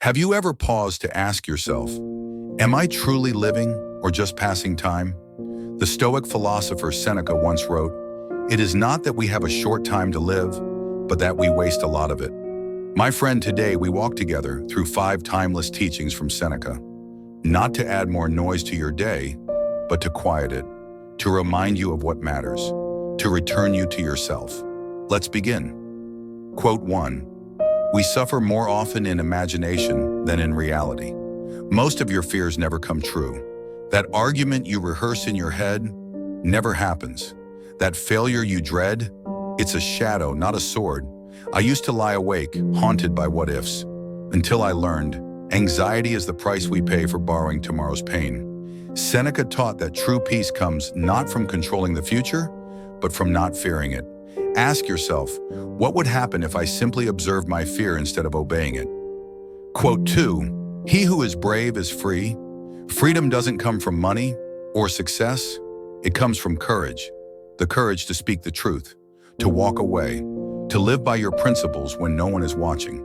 Have you ever paused to ask yourself, am I truly living or just passing time? The Stoic philosopher Seneca once wrote, "It is not that we have a short time to live, but that we waste a lot of it." My friend, today we walk together through 5 timeless teachings from Seneca, not to add more noise to your day, but to quiet it, to remind you of what matters, to return you to yourself. Let's begin. Quote 1. We suffer more often in imagination than in reality. Most of your fears never come true. That argument you rehearse in your head never happens. That failure you dread, it's a shadow, not a sword. I used to lie awake, haunted by what-ifs, until I learned anxiety is the price we pay for borrowing tomorrow's pain. Seneca taught that true peace comes not from controlling the future, but from not fearing it. Ask yourself, what would happen if I simply observed my fear instead of obeying it? Quote 2, he who is brave is free. Freedom doesn't come from money or success. It comes from courage. The courage to speak the truth, to walk away, to live by your principles when no one is watching.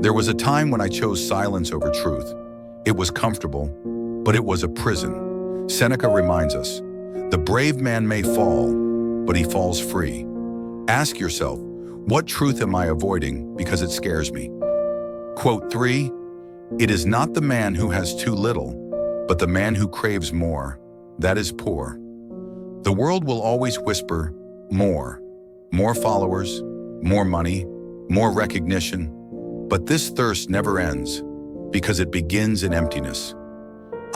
There was a time when I chose silence over truth. It was comfortable, but it was a prison. Seneca reminds us, the brave man may fall, but he falls free. Ask yourself, what truth am I avoiding because it scares me? Quote 3, it is not the man who has too little, but the man who craves more, that is poor. The world will always whisper, more followers, more money, more recognition, but this thirst never ends because it begins in emptiness.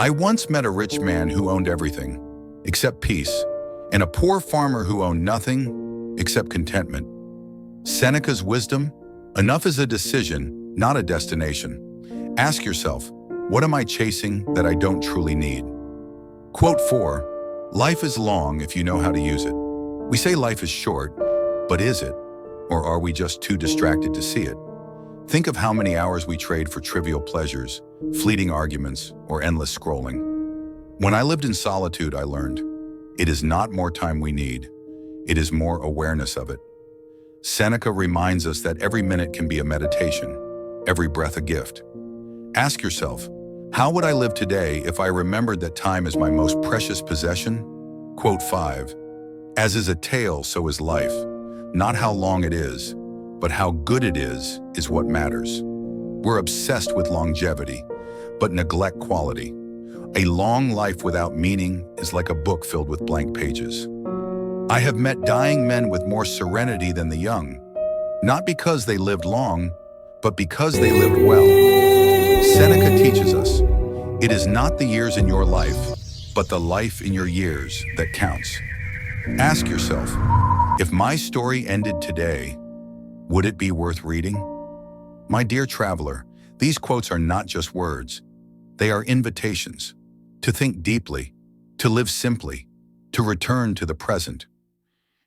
I once met a rich man who owned everything except peace, and a poor farmer who owned nothing except contentment. Seneca's wisdom, enough is a decision, not a destination. Ask yourself, what am I chasing that I don't truly need? Quote 4, life is long if you know how to use it. We say life is short, but is it? Or are we just too distracted to see it? Think of how many hours we trade for trivial pleasures, fleeting arguments, or endless scrolling. When I lived in solitude, I learned, it is not more time we need, it is more awareness of it. Seneca reminds us that every minute can be a meditation, every breath a gift. Ask yourself, how would I live today if I remembered that time is my most precious possession? Quote 5, as is a tale, so is life. Not how long it is, but how good it is what matters. We're obsessed with longevity, but neglect quality. A long life without meaning is like a book filled with blank pages. I have met dying men with more serenity than the young, not because they lived long, but because they lived well. Seneca teaches us, it is not the years in your life, but the life in your years that counts. Ask yourself, if my story ended today, would it be worth reading? My dear traveler, these quotes are not just words. They are invitations to think deeply, to live simply, to return to the present.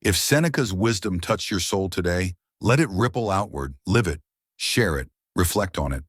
If Seneca's wisdom touched your soul today, let it ripple outward, live it, share it, reflect on it.